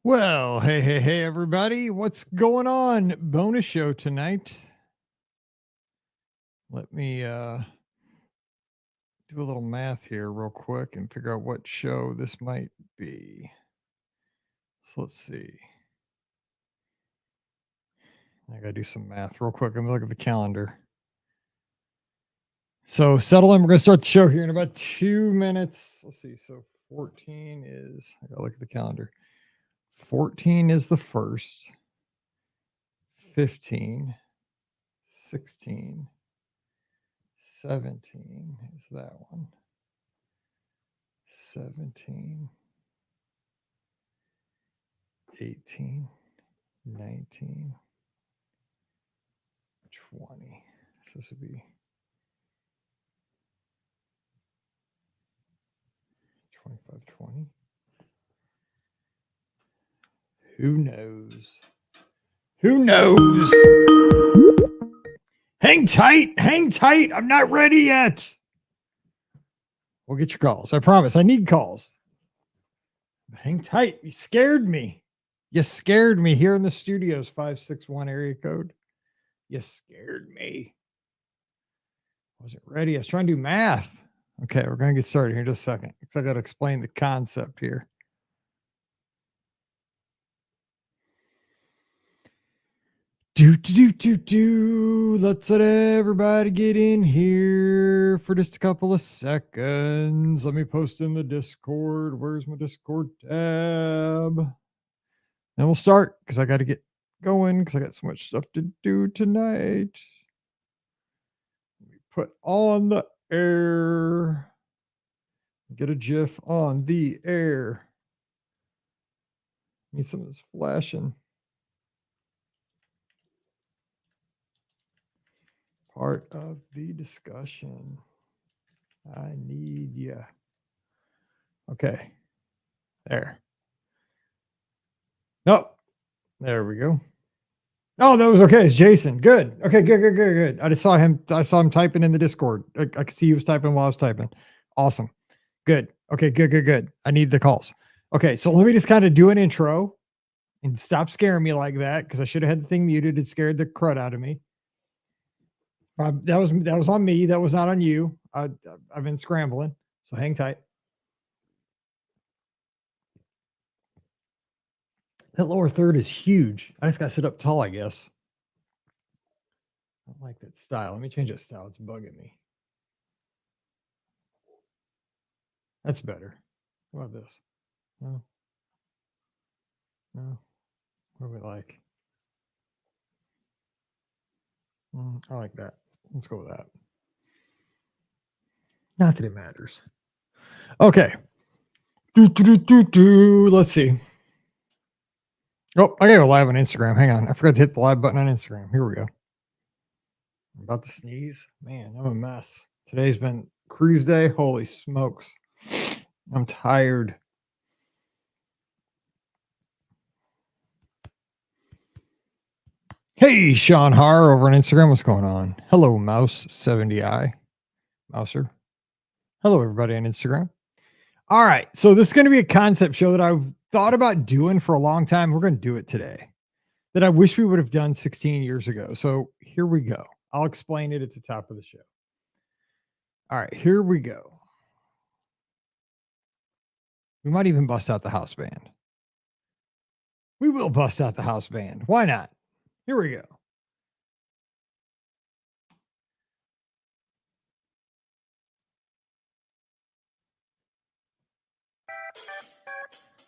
Well, hey, everybody. What's going on? Bonus show tonight. Let me do a little math here real quick and figure out what show this might be. So let's see. I got to do some math real quick. I'm going to look at the calendar. So settle in. We're going to start the show here in about 2 minutes. Let's see. So 14 is, I got to look at the calendar. 14 is the first. 15, 16, 17 is that one. 17, 18, 19, 20. So this would be 25, 20. Who knows? Who knows? Hang tight. Hang tight. I'm not ready yet. We'll get your calls. I promise. I need calls. Hang tight. You scared me. You scared me here in the studios, 561 area code. You scared me. Wasn't ready. I was trying to do math. Okay, we're going to get started here in just a second. Because I got to explain the concept here. Let's let everybody get in here for just a couple of seconds. Let me post in the Discord. Where's my Discord tab? And we'll start because I got to get going because I got so much stuff to do tonight. Let me put on the air. Get a GIF on the air. Need some of this flashing. Part of the discussion. I need you. Okay. There. Nope. There we go. Oh, that was okay. It's Jason. Good. Okay, good. I just saw him. I saw him typing in the Discord. I could see he was typing while I was typing. Awesome. Good. Okay, good. I need the calls. Okay, so let me just kind of do an intro and stop scaring me like that because I should have had the thing muted. It scared the crud out of me. That was on me. That was not on you. I've been scrambling, so hang tight. That lower third is huge. I just got to sit up tall, I guess. I don't like that style. Let me change that style. It's bugging me. That's better. What about this? No. What do we like? I like that. Let's go with that. Not that it matters. Okay. Let's see. Oh, I gotta go live on Instagram. Hang on. I forgot to hit the live button on Instagram. Here we go. I'm about to sneeze. Man, I'm a mess. Today's been cruise day. Holy smokes. I'm tired. Hey, Sean Har over on Instagram. What's going on? Hello, Mouse70i. Mouser. Hello, everybody on Instagram. All right. So this is going to be a concept show that I've thought about doing for a long time. We're going to do it today. That I wish we would have done 16 years ago. So here we go. I'll explain it at the top of the show. All right. Here we go. We might even bust out the house band. We will bust out the house band. Why not? Here we go.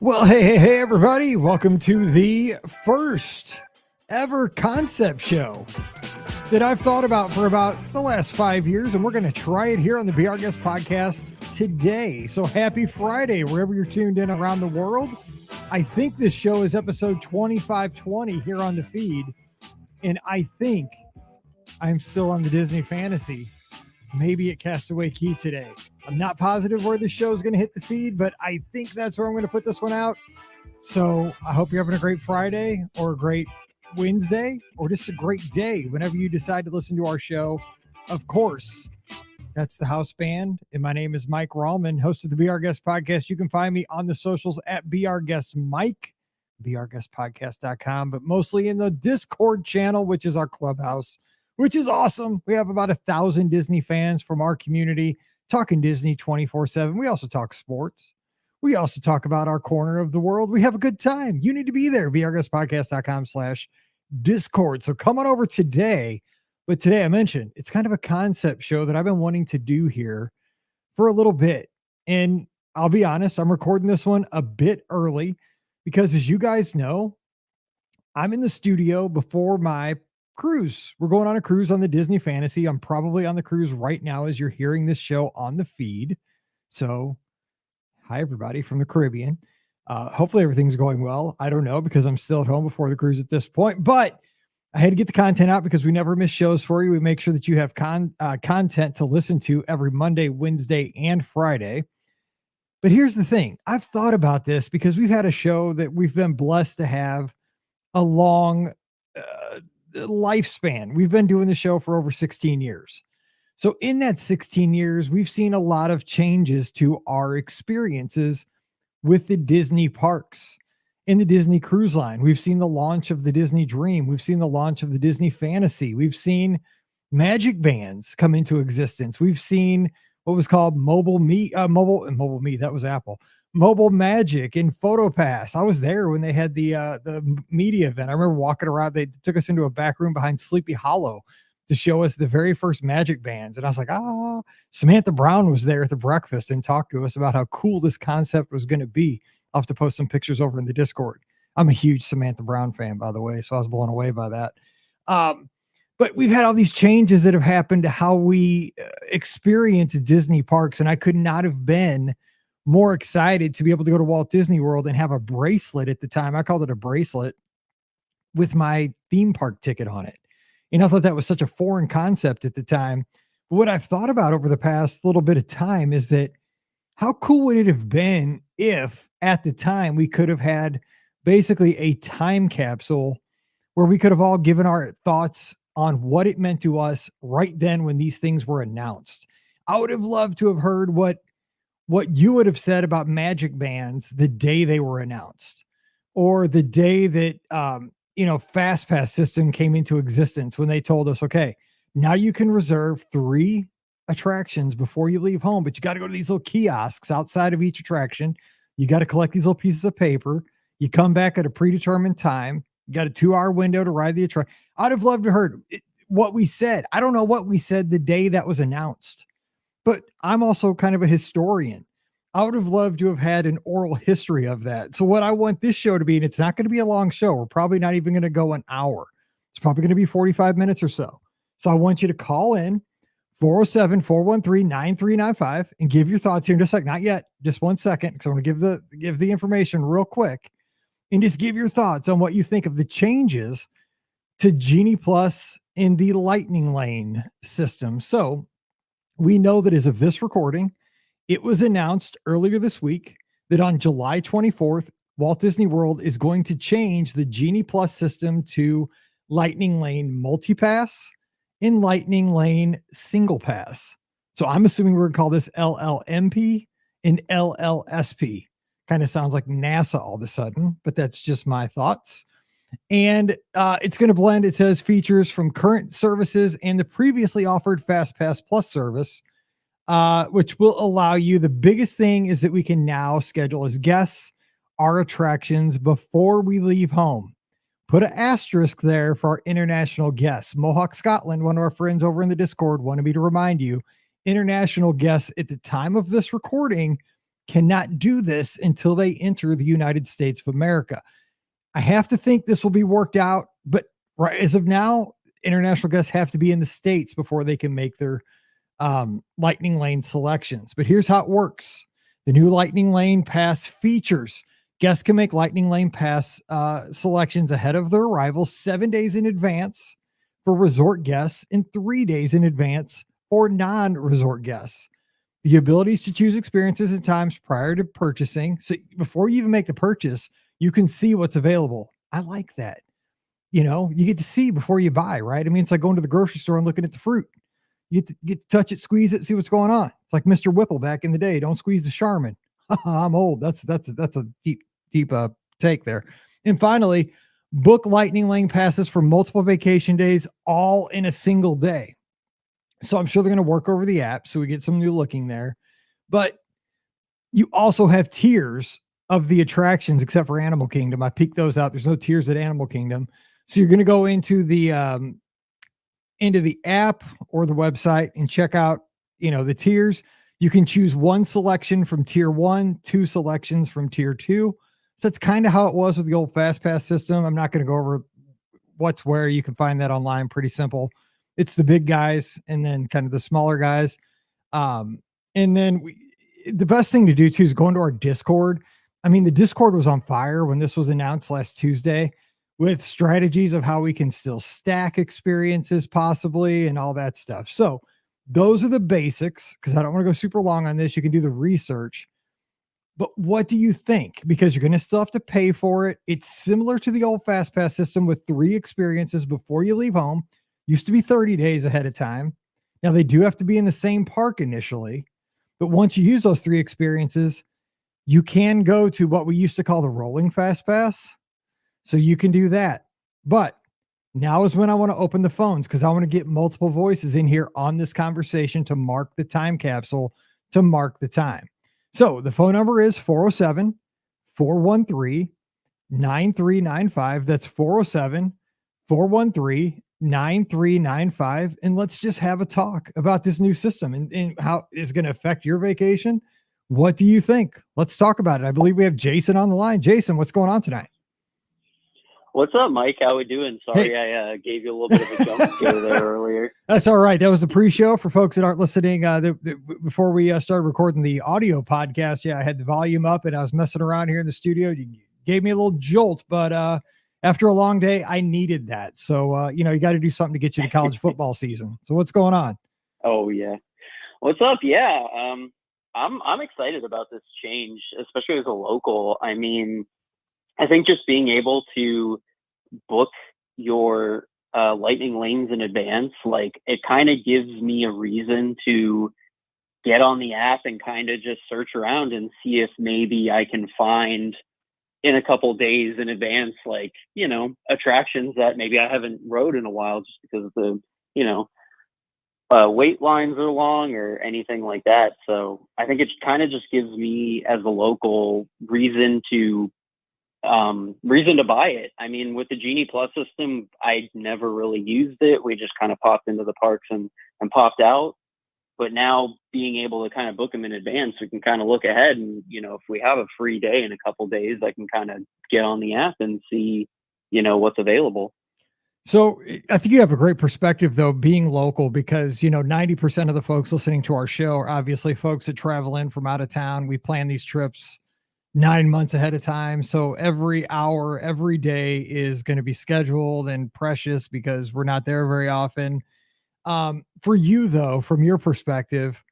Well, hey, everybody. Welcome to the first ever concept show that I've thought about for about the last 5 years, and we're going to try it here on the Be Our Guest podcast today. So happy Friday, wherever you're tuned in around the world. I think this show is episode 2520 here on the feed, and I think I'm still on the Disney Fantasy. Maybe at Castaway Key today. I'm not positive where this show is going to hit the feed, but I think that's where I'm going to put this one out. So I hope you're having a great Friday or a great Wednesday or just a great day whenever you decide to listen to our show. Of course, that's the house band. And my name is Mike Rallman, host of the Be Our Guest podcast. You can find me on the socials at Be Our Guest Mike. beourguestpodcast.com, but mostly in the Discord channel, which is our clubhouse, which is awesome. We have about 1,000 Disney fans from our community talking Disney 24/7. We also talk sports. We also talk about our corner of the world. We have a good time. You need to be there. beourguestpodcast.com/Discord. So come on over today. But today I mentioned it's kind of a concept show that I've been wanting to do here for a little bit. And I'll be honest, I'm recording this one a bit early because, as you guys know, I'm in the studio before my cruise. We're going on a cruise on the Disney Fantasy. I'm probably on the cruise right now as you're hearing this show on the feed. So, hi, everybody from the Caribbean. Hopefully everything's going well. I don't know because I'm still at home before the cruise at this point, but I had to get the content out because we never miss shows for you. We make sure that you have content to listen to every Monday, Wednesday, and Friday. But here's the thing. I've thought about this because we've had a show that we've been blessed to have a long lifespan. We've been doing the show for over 16 years. So in that 16 years, we've seen a lot of changes to our experiences with the Disney parks. In the Disney Cruise Line, we've seen the launch of the Disney Dream. We've seen the launch of the Disney Fantasy. We've seen magic bands come into existence. We've seen what was called mobile me, that was Apple. Mobile Magic and PhotoPass. I was there when they had the media event. I remember walking around. They took us into a back room behind Sleepy Hollow to show us the very first magic bands. And I was like, Samantha Brown was there at the breakfast and talked to us about how cool this concept was going to be. I'll have to post some pictures over in the Discord. I'm a huge Samantha Brown fan, by the way, so I was blown away by that. But we've had all these changes that have happened to how we experience Disney parks, and I could not have been more excited to be able to go to Walt Disney World and have a bracelet at the time. I called it a bracelet with my theme park ticket on it. And I thought that was such a foreign concept at the time. But what I've thought about over the past little bit of time is that how cool would it have been if at the time we could have had basically a time capsule where we could have all given our thoughts on what it meant to us right then when these things were announced. I would have loved to have heard what you would have said about magic bands the day they were announced, or the day that Fast Pass system came into existence, when they told us, okay, now you can reserve 3 attractions before you leave home, but you got to go to these little kiosks outside of each attraction. You got to collect these little pieces of paper. You come back at a predetermined time. You got a 2-hour window to ride the attraction. I'd have loved to heard what we said. I don't know what we said the day that was announced, but I'm also kind of a historian. I would have loved to have had an oral history of that. So what I want this show to be, and it's not going to be a long show. We're probably not even going to go an hour. It's probably going to be 45 minutes or so. So I want you to call in 407-413-9395 and give your thoughts here in just a second. Not yet, just 1 second, because I want to give the information real quick, and just give your thoughts on what you think of the changes to Genie Plus in the Lightning Lane system. So we know that as of this recording, it was announced earlier this week that on July 24th, Walt Disney World is going to change the Genie Plus system to Lightning Lane Multipass in Lightning Lane Single Pass. So I'm assuming we're going to call this LLMP and LLSP. Kind of sounds like NASA all of a sudden, but that's just my thoughts. And it's going to blend, it says, features from current services and the previously offered FastPass Plus service, which will allow you, the biggest thing is that we can now schedule as guests our attractions before we leave home. Put an asterisk there for our international guests. Mohawk Scotland, one of our friends over in the Discord, wanted me to remind you, international guests at the time of this recording cannot do this until they enter the United States of America. I have to think this will be worked out, but right as of now, international guests have to be in the States before they can make their Lightning Lane selections. But here's how it works. The new Lightning Lane Pass features: guests can make Lightning Lane Pass selections ahead of their arrival 7 days in advance for resort guests and 3 days in advance for non-resort guests. The abilities to choose experiences and times prior to purchasing. So before you even make the purchase, you can see what's available. I like that. You get to see before you buy, right? I mean, it's like going to the grocery store and looking at the fruit. You get to touch it, squeeze it, see what's going on. It's like Mr. Whipple back in the day. Don't squeeze the Charmin. I'm old. That's a deep take there. And finally, book lightning lane passes for multiple vacation days, all in a single day. So I'm sure they're going to work over the app, so we get some new looking there. But you also have tiers of the attractions, except for Animal Kingdom. I peeked those out. There's no tiers at Animal Kingdom. So you're going to go into the app or the website and check out, the tiers. You can choose one selection from tier 1, 2 selections from tier 2. So that's kind of how it was with the old fast pass system. I'm not going to go over what's where. You can find that online, pretty simple. It's the big guys and then kind of the smaller guys. And then the best thing to do too is go into our Discord. I mean, the Discord was on fire when this was announced last Tuesday, with strategies of how we can still stack experiences possibly and all that stuff. So those are the basics, because I don't want to go super long on this. You can do the research. But what do you think? Because you're going to still have to pay for it. It's similar to the old fast pass system with 3 experiences before you leave home. Used to be 30 days ahead of time. Now they do have to be in the same park initially, but once you use those 3 experiences, you can go to what we used to call the rolling fast pass. So you can do that. But now is when I want to open the phones, because I want to get multiple voices in here on this conversation to mark the time capsule, to mark the time. So the phone number is 407 413 9395. That's 407 413 9395. And let's just have a talk about this new system and how it's going to affect your vacation. What do you think? Let's talk about it. I believe we have Jason on the line. Jason, what's going on tonight? What's up, Mike? How we doing? Sorry, Hey. I gave you a little bit of a jump scare there earlier. That's all right. That was the pre-show for folks that aren't listening. Before we started recording the audio podcast, I had the volume up and I was messing around here in the studio. You gave me a little jolt, but after a long day, I needed that. So, you got to do something to get you to college football season. So what's going on? Oh, yeah. What's up? Yeah. I'm excited about this change, especially as a local. I mean, I think just being able to book your lightning lanes in advance, like, it kind of gives me a reason to get on the app and kind of just search around and see if maybe I can find in a couple days in advance, like, attractions that maybe I haven't rode in a while just because the, wait lines are long or anything like that. So I think it kind of just gives me as a local reason to buy it. I mean, with the Genie Plus system, I never really used it. We just kind of popped into the parks and popped out. But now being able to kind of book them in advance, we can kind of look ahead and, if we have a free day in a couple days, I can kind of get on the app and see, what's available. So I think you have a great perspective, though, being local, because, 90% of the folks listening to our show are obviously folks that travel in from out of town. We plan these trips 9 months ahead of time. So every hour, every day is going to be scheduled and precious because we're not there very often. For you, though, from your perspective,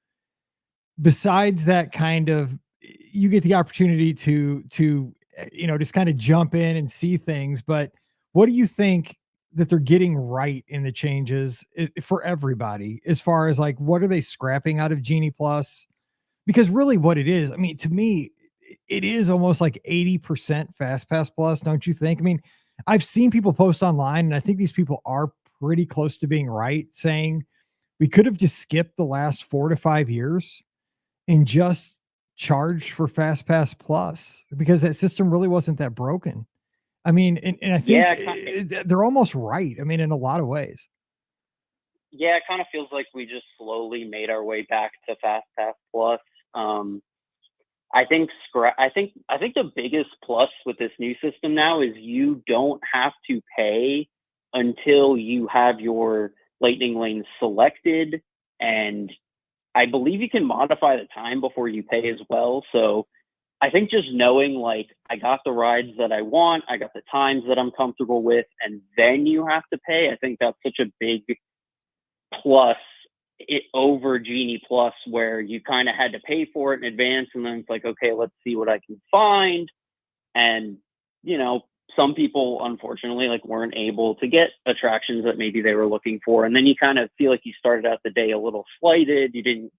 besides that, kind of, you get the opportunity to just kind of jump in and see things. But what do you think that they're getting right in the changes for everybody, as far as, like, what are they scrapping out of Genie Plus? Because really what it is, I mean, to me, it is almost like 80% Fast Pass Plus, don't you think? I mean, I've seen people post online, and I think these people are pretty close to being right, saying we could have just skipped the last 4 to 5 years and just charged for Fast Pass Plus, because that system really wasn't that broken. I mean, and I think they're almost right. I mean, in a lot of ways. Yeah, it kind of feels like we just slowly made our way back to Fast Pass Plus. I think the biggest plus with this new system now is you don't have to pay until you have your lightning lane selected, and I believe you can modify the time before you pay as well. So I think just knowing, like, I got the rides that I want, I got the times that I'm comfortable with, and then you have to pay, I think that's such a big plus over Genie Plus, where you kind of had to pay for it in advance, and then it's like, okay, let's see what I can find. And some people unfortunately, like, weren't able to get attractions that maybe they were looking for, and then you kind of feel like you started out the day a little slighted. You didn't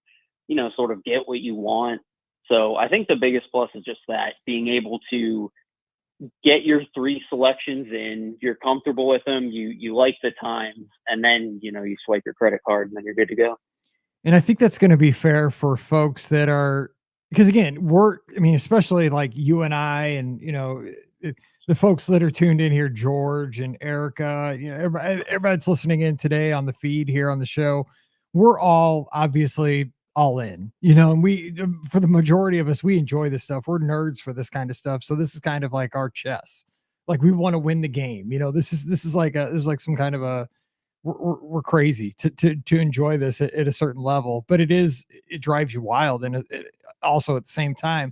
sort of get what you want. So I think the biggest plus is just that, being able to get your 3 selections in, you're comfortable with them, you like the times, and then, you know, you swipe your credit card and then you're good to go. And I think that's going to be fair for folks that are, because again, I mean, especially like you and I, and, you know, the folks that are tuned in here, George and Erica, you know, everybody that's listening in today on the feed here on the show, we're all obviously all in, you know, and for the majority of us, we enjoy this stuff. We're nerds for this kind of stuff. So this is kind of like our chess. Like we want to win the game. You know, this is like there's like some kind of a, we're crazy to enjoy this at a certain level, but it drives you wild, and also at the same time.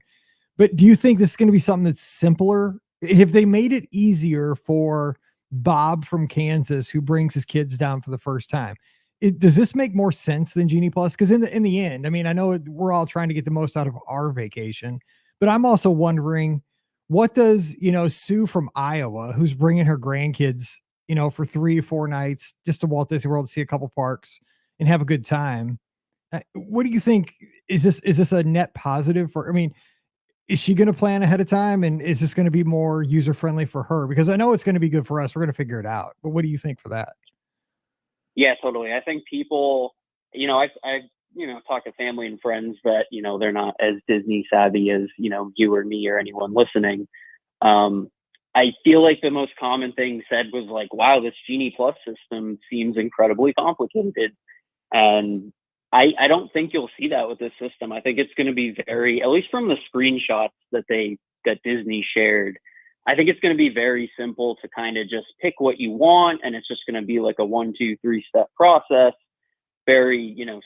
But do you think this is going to be something that's simpler if they made it easier for Bob from Kansas who brings his kids down for the first time? Does this make more sense than Genie Plus? Because in the end, I mean, I know we're all trying to get the most out of our vacation, but I'm also wondering, what does, you know, Sue from Iowa, who's bringing her grandkids, you know, for 3 or 4 nights just to Walt Disney World to see a couple parks and have a good time. What do you think? Is this a net positive for? I mean, is she going to plan ahead of time, and is this going to be more user friendly for her? Because I know it's going to be good for us. We're going to figure it out. But what do you think for that? Yeah, totally. I think people, you know, I've you know, talked to family and friends that, you know, they're not as Disney savvy as, you know, you or me or anyone listening. I feel like the most common thing said was like, wow, this Genie Plus system seems incredibly complicated. And I don't think you'll see that with this system. I think it's going to be very, at least from the screenshots that Disney shared, I think it's going to be very simple to kind of just pick what you want. And it's just going to be like a 1, 2, 3 step process, very, you know,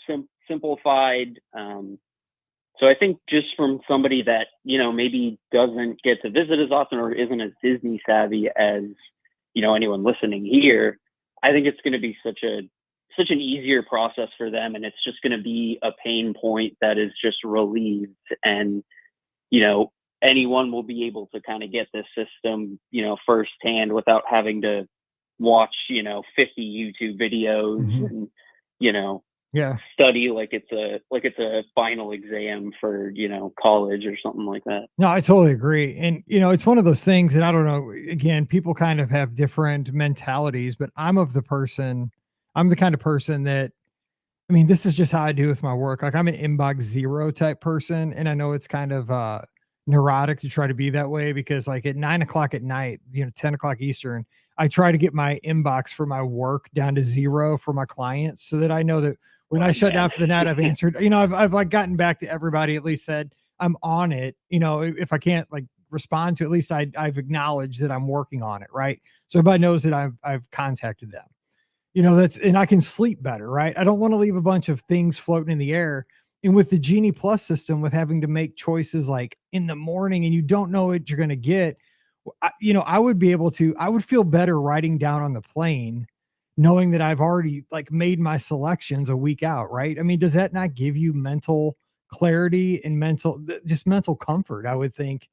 simplified. So I think just from somebody that, you know, maybe doesn't get to visit as often or isn't as Disney savvy as, you know, anyone listening here, I think it's going to be such an easier process for them. And it's just going to be a pain point that is just relieved. And, you know, anyone will be able to kind of get this system, you know, firsthand without having to watch, you know, 50 YouTube videos and, you know, study like it's a final exam for, you know, college or something like that. No, I totally agree. And, you know, it's one of those things, and I don't know, again, people kind of have different mentalities, but I'm the kind of person that, I mean, this is just how I do with my work. Like I'm an inbox zero type person. And I know it's kind of neurotic to try to be that way, because like at 9 o'clock at night, you know, 10 o'clock Eastern, I try to get my inbox for my work down to 0 for my clients, so that I know that when I shut down for the night, I've answered, you know, I've like gotten back to everybody, at least said I'm on it. You know, if I can't like respond to, at least I've acknowledged that I'm working on it. Right. So everybody knows that I've contacted them. You know, and I can sleep better, right? I don't want to leave a bunch of things floating in the air. And with the Genie Plus system, with having to make choices like in the morning and you don't know what you're going to get, you know, I would feel better writing down on the plane, knowing that I've already like made my selections a week out, right? I mean, does that not give you mental clarity and just mental comfort? I would think,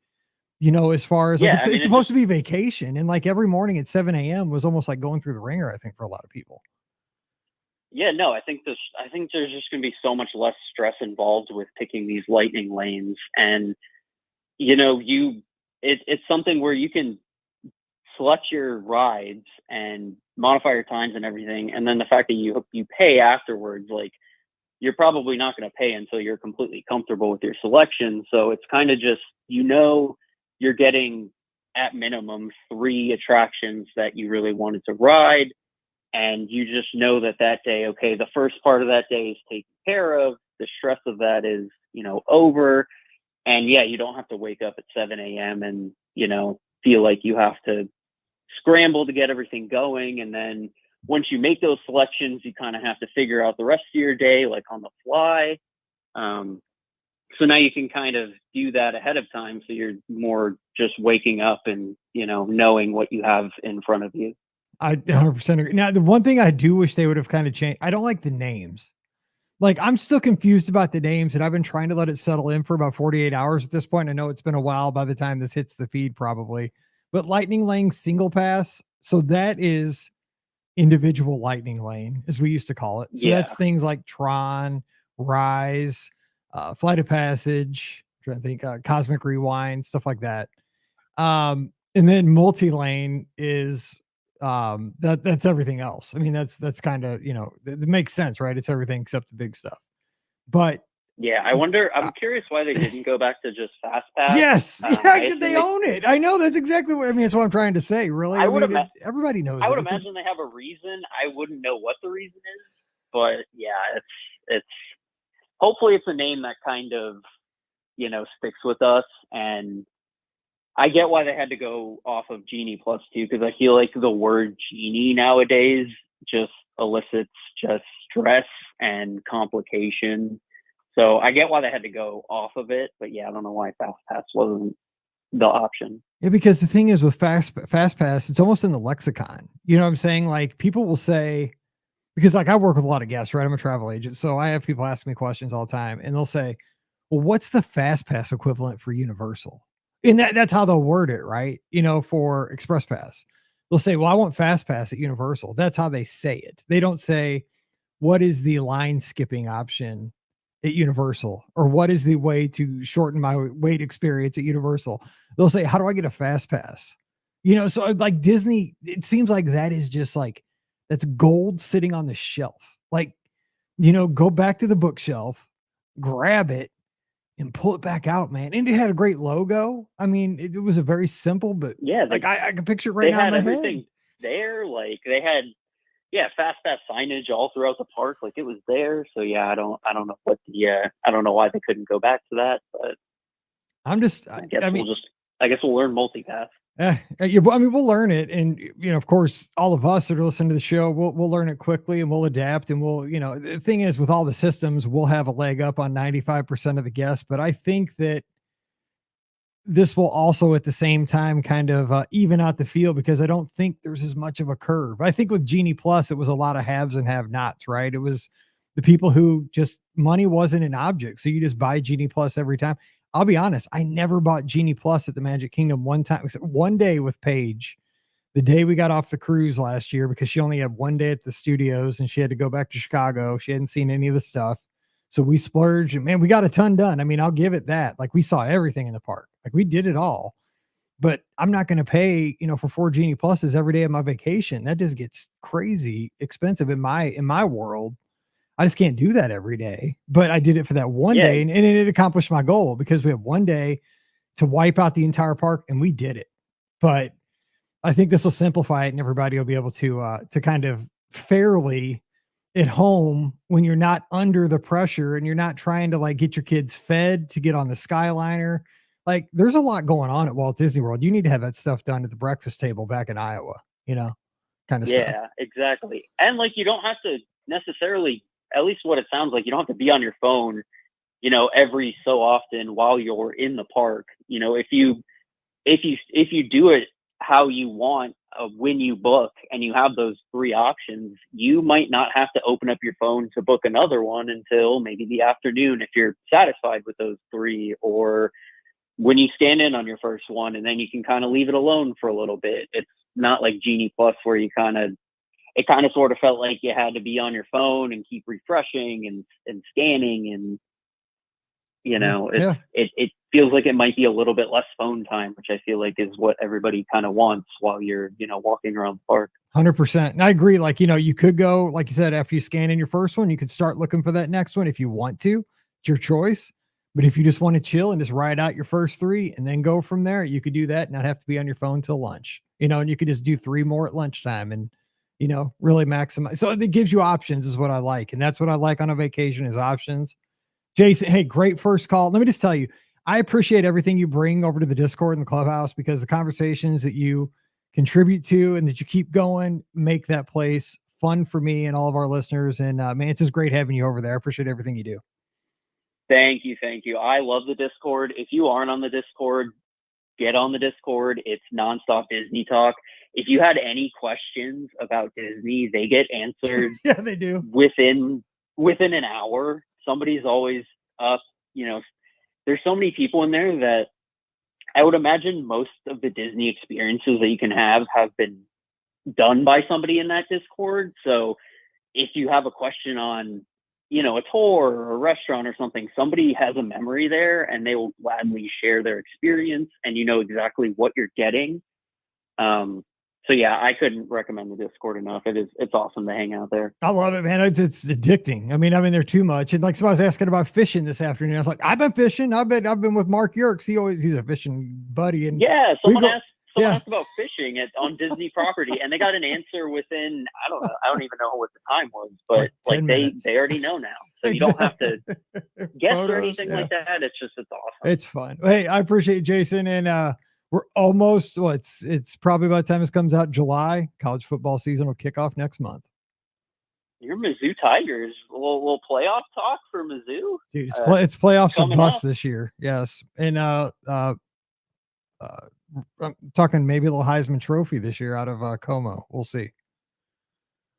you know, as far as like, it's supposed to be vacation, and like every morning at 7 a.m. was almost like going through the ringer, I think, for a lot of people. Yeah, no, I think there's just going to be so much less stress involved with picking these lightning lanes. And, you know, it's something where you can select your rides and modify your times and everything. And then the fact that you pay afterwards, like you're probably not going to pay until you're completely comfortable with your selection. So it's kind of just, you know, you're getting at minimum 3 attractions that you really wanted to ride. And you just know that day, okay, the first part of that day is taken care of. The stress of that is, you know, over. And yeah, you don't have to wake up at 7 a.m. and, you know, feel like you have to scramble to get everything going. And then once you make those selections, you kind of have to figure out the rest of your day, like on the fly. So now you can kind of do that ahead of time. So you're more just waking up and, you know, knowing what you have in front of you. I 100% agree. Now, the one thing I do wish they would have kind of changed, I don't like the names. Like I'm still confused about the names, and I've been trying to let it settle in for about 48 hours at this point. I know it's been a while by the time this hits the feed probably, but Lightning Lane Single Pass. So that is individual Lightning Lane, as we used to call it. So that's things like Tron, Rise, Flight of Passage, I'm trying to think, Cosmic Rewind, stuff like that. And And then multi-lane is that's everything else. I mean, that's kind of, it makes sense, right? It's everything except the big stuff. But Yeah, I'm curious why they didn't go back to just fast pass. yes, yeah, they own it. I know, that's exactly what I mean. That's what I'm trying to say. Really, everybody knows. I would imagine they have a reason. I wouldn't know what the reason is, but yeah, it's hopefully it's a name that kind of sticks with us. And I get why they had to go off of Genie Plus too, because I feel like the word Genie nowadays just elicits just stress and complication. So I get why they had to go off of it, but yeah, I don't know why Fast Pass wasn't the option. Yeah, because the thing is with Fast Pass, it's almost in the lexicon. You know what I'm saying? Like people will say, because like I work with a lot of guests, right? I'm a travel agent, so I have people ask me questions all the time, and they'll say, "Well, what's the Fast Pass equivalent for Universal?" And that's how they'll word it, right? For Express Pass, they'll say, "Well, I want Fast Pass at Universal." That's how they say it. They don't say, "What is the line skipping option at Universal?" or "What is the way to shorten my wait experience at Universal?" They'll say, "How do I get a Fast Pass?" So like Disney, it seems like that is just like, that's gold sitting on the shelf. Like, go back to the bookshelf, grab it, and pull it back out, man. And it had a great logo. I mean, it was a very simple, but yeah, I can picture it right now in my head. There, like they had, Fast Pass signage all throughout the park, like it was there. So yeah, I don't know I don't know why they couldn't go back to that, but I guess we'll learn multipass. Yeah, I mean, we'll learn it, and of course, all of us that are listening to the show, we'll learn it quickly, and we'll adapt, and the thing is, with all the systems, we'll have a leg up on 95% of the guests. But I think that this will also, at the same time, kind of even out the field, because I don't think there's as much of a curve. I think with Genie Plus, it was a lot of haves and have-nots, right? It was the people who just, money wasn't an object, so you just buy Genie Plus every time. I'll be honest, I never bought Genie Plus at the Magic Kingdom one time, except one day with Paige, the day we got off the cruise last year, because she only had one day at the studios and she had to go back to Chicago. She hadn't seen any of the stuff. So we splurged, and man, we got a ton done. I mean, I'll give it that. Like, we saw everything in the park. Like, we did it all. But I'm not going to pay, for 4 Genie Pluses every day of my vacation. That just gets crazy expensive in my world. I just can't do that every day. But I did it for that one day, and it accomplished my goal, because we have one day to wipe out the entire park, and we did it. But I think this will simplify it, and everybody will be able to kind of fairly at home, when you're not under the pressure and you're not trying to like get your kids fed to get on the Skyliner. Like, there's a lot going on at Walt Disney World. You need to have that stuff done at the breakfast table back in Iowa, kind of stuff. Yeah, exactly. And like, you don't have to necessarily, at least what it sounds like, you don't have to be on your phone, every so often while you're in the park. If you do it how you want, when you book, and you have those 3 options, you might not have to open up your phone to book another one until maybe the afternoon, if you're satisfied with those 3, or when you scan in on your first one, and then you can kind of leave it alone for a little bit. It's not like Genie Plus, where it kind of sort of felt like you had to be on your phone and keep refreshing and scanning, and it feels like it might be a little bit less phone time, which I feel like is what everybody kind of wants while you're, walking around the park. 100%. And I agree. Like, you could go, like you said, after you scan in your first one, you could start looking for that next one if you want to. It's your choice. But if you just want to chill and just ride out your first 3 and then go from there, you could do that and not have to be on your phone till lunch, and you could just do 3 more at lunchtime and, really maximize. So it gives you options, is what I like. And that's what I like on a vacation, is options. Jason, hey, great first call. Let me just tell you, I appreciate everything you bring over to the Discord and the Clubhouse, because the conversations that you contribute to and that you keep going make that place fun for me and all of our listeners. And man, it's just great having you over there. I appreciate everything you do. Thank you. I love the Discord. If you aren't on the Discord, get on the Discord. It's nonstop Disney talk. If you had any questions about Disney, they get answered. Yeah, they do. Within an hour. Somebody's always up. There's so many people in there that I would imagine most of the Disney experiences that you can have been done by somebody in that Discord. So if you have a question on, a tour or a restaurant or something, somebody has a memory there, and they will gladly share their experience, and you know exactly what you're getting. So yeah, I couldn't recommend the Discord enough. It's awesome to hang out there. I love it, man. It's addicting. I mean, they're too much. And like somebody was asking about fishing this afternoon. I was like, I've been fishing. I've been with Mark Yerkes. He's a fishing buddy. And yeah, someone asked about fishing on Disney property, and they got an answer within, I don't even know what the time was, but like they already know now. So you don't have to guess or anything like that. It's awesome. It's fun. Hey, I appreciate it, Jason. And we're almost, it's probably by the time this comes out, July. College football season will kick off next month. Your Mizzou Tigers, will playoff talk for Mizzou? Dude, it's playoffs or bust this year. Yes. And I'm talking maybe a little Heisman Trophy this year out of Como. We'll see.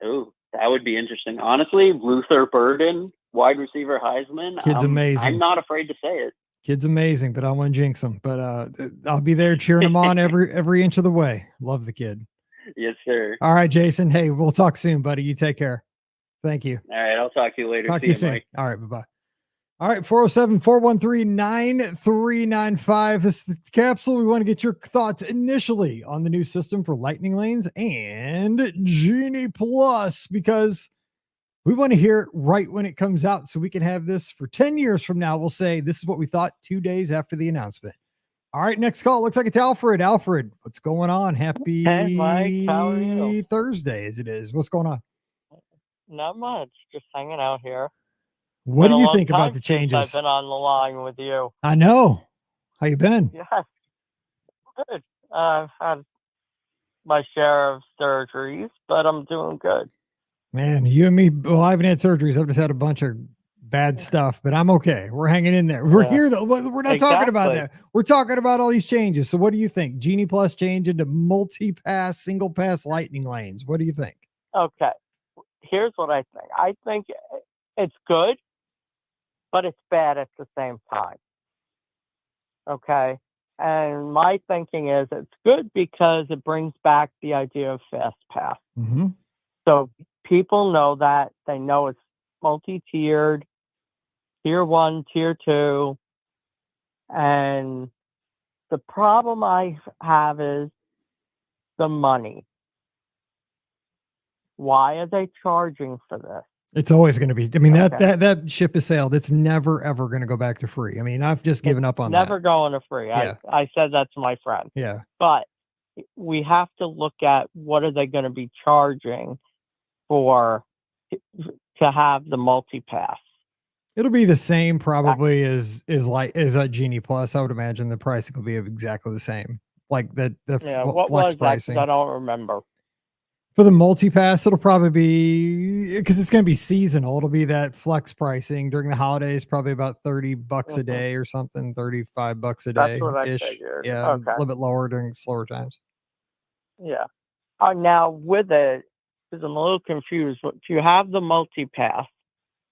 Oh, that would be interesting. Honestly, Luther Burden, wide receiver Heisman. Kid's amazing. I'm not afraid to say it. Kid's amazing, but I want to jinx him. But I'll be there cheering him on every inch of the way. Love the kid. Yes, sir. All right, Jason. Hey, we'll talk soon, buddy. You take care. Thank you. All right, I'll talk to you later. Talk to you soon. Mike. All right, bye-bye. All right, 407-413-9395. This is the Capsule. We want to get your thoughts initially on the new system for Lightning Lanes and Genie Plus, because we want to hear it right when it comes out so we can have this for 10 years from now. We'll say this is what we thought 2 days after the announcement. All right, next call. Looks like it's Alfred. Alfred, what's going on? Happy Mike, how are you? Thursday as it is. What's going on? Not much. Just hanging out here. What do you think about the changes? I've been on the line with you. I know. How you been? Yeah, good. I've had my share of surgeries, but I'm doing good. Man, you and me, well, I haven't had surgeries. I've just had a bunch of bad stuff, but I'm okay. We're hanging in there. We're here, though. We're not talking about that. We're talking about all these changes. So what do you think? Genie Plus change into multi-pass, single-pass Lightning Lanes. What do you think? Okay. Here's what I think. I think it's good, but it's bad at the same time. Okay. And my thinking is it's good because it brings back the idea of fast pass. Mm-hmm. So people know that. They know it's multi-tiered, tier 1, tier 2. And the problem I have is the money. Why are they charging for this? It's always going to be. I mean, that ship has sailed. It's never, ever going to go back to free. I mean, I've just given up on that. Never going to free. Yeah. I said that to my friend. Yeah. But we have to look at what are they going to be charging for to have the multi-pass. It'll be the same probably as a Genie Plus. I would imagine the pricing will be exactly the same. Like the what flex was pricing. That? I don't remember. For the multi-pass, it'll probably be, because it's going to be seasonal. It'll be that flex pricing during the holidays, probably about $30 a day or something, $35 a day. That's what I figured. Yeah, okay. A little bit lower during slower times. Yeah. Now with it, because I'm a little confused. If you have the multi-pass,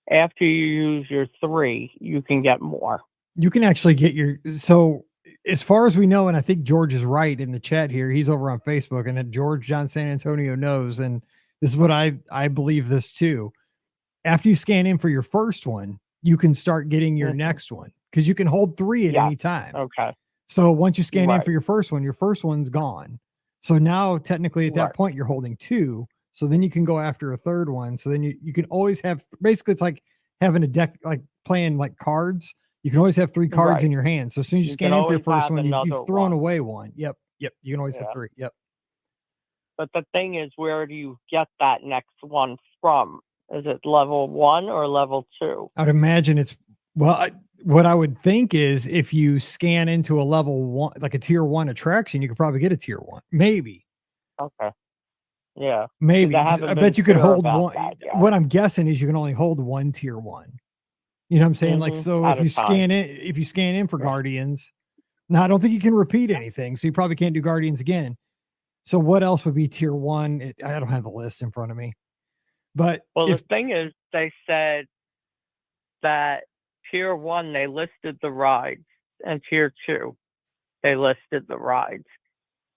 after you use your 3, you can get more. You can actually get so as far as we know, and I think George is right in the chat here, he's over on Facebook, and George John San Antonio knows, and this is what I believe this too. After you scan in for your first one, you can start getting your next one, because you can hold 3 at any time. Okay. So once you scan in for your first one's gone. So now technically at that point you're holding 2. So then you can go after a third one. So then you can always have, basically it's like having a deck, like playing like cards. You can always have 3 cards in your hand. So as soon as you scan in for your first one, you've thrown away one. Yep. You can always have 3. Yep. But the thing is, where do you get that next one from? Is it level 1 or level 2? I'd imagine it's, what I would think is if you scan into a level 1, like a tier 1 attraction, you could probably get a tier 1. Maybe. Okay. Yeah. Maybe. I bet you could hold one. What I'm guessing is you can only hold 1 tier 1. You know what I'm saying? Like, so if you scan in for Guardians, now I don't think you can repeat anything. So you probably can't do Guardians again. So what else would be tier 1? I don't have the list in front of me, but the thing is, they said that tier 1, they listed the rides, and tier 2, they listed the rides.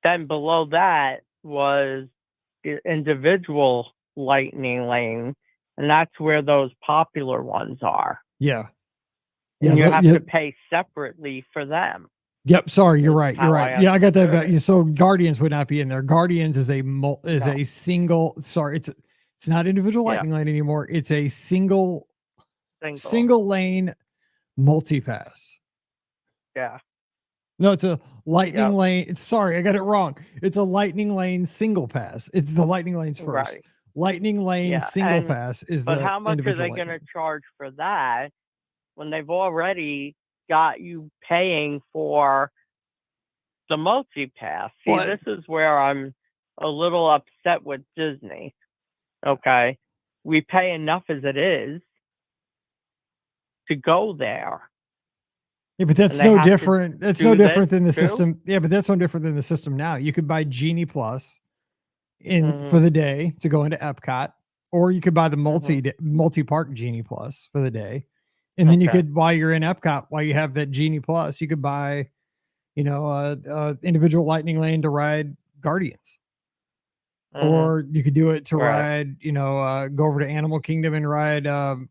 Then below that was individual Lightning Lane, and that's where those popular ones are. Yeah. And you have to pay separately for them. Yep. Sorry, you're Is right. You're how right. I Yeah, I got that. understood About you. So Guardians would not be in there. Guardians is a No. a single. Sorry, it's not individual Yeah. lightning lane anymore. It's a single Single. lane multi-pass. Yeah. No, it's a lightning Yep. lane. Sorry, I got it wrong. It's a lightning lane single pass. It's the lightning lanes first. Right. Lightning lane Yeah. single pass is But the how much are individual they going to lightning. charge for that when they've already got you paying for the multi-pass? See, Well, this is where I'm a little upset with Disney. Okay. We pay enough as it is to go there. Yeah, but that's And they no have to different. That's no do this different than the too? system. Yeah, but that's no different than the system now. You could buy Genie Plus for Mhm. the day to go into Epcot, or you could buy the Mhm. multi-park Genie Plus for the day. And then you Okay. could, while you're in Epcot, while you have that Genie Plus, you could buy, individual lightning lane to ride Guardians. Mhm. Or you could do it to Right. ride, go over to Animal Kingdom and ride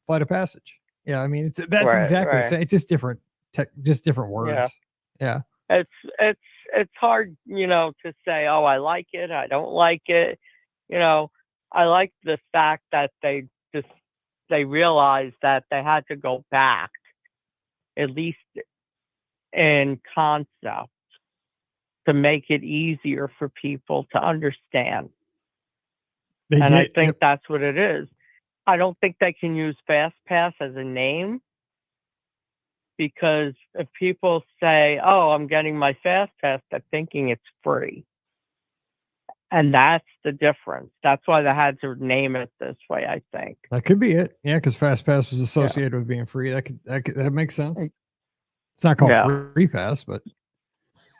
Flight of Passage. Yeah, I mean that's Right. exactly the Right. same. It's just different just different Yeah. words. Yeah. It's hard, to say, oh, I like it, I don't like it. I like the fact that they realized that they had to go back, at least in concept, to make it easier for people to understand. They And I did. think Yep. that's what it is. I don't think they can use Fast Pass as a name, because if people say, oh, I'm getting my Fast Pass, they're thinking it's free. And that's the difference. That's why they had to name it this way, I think. That could be it. Yeah, because Fast Pass was Yeah. associated with being free. That makes sense. It's not called Yeah. Free Pass, but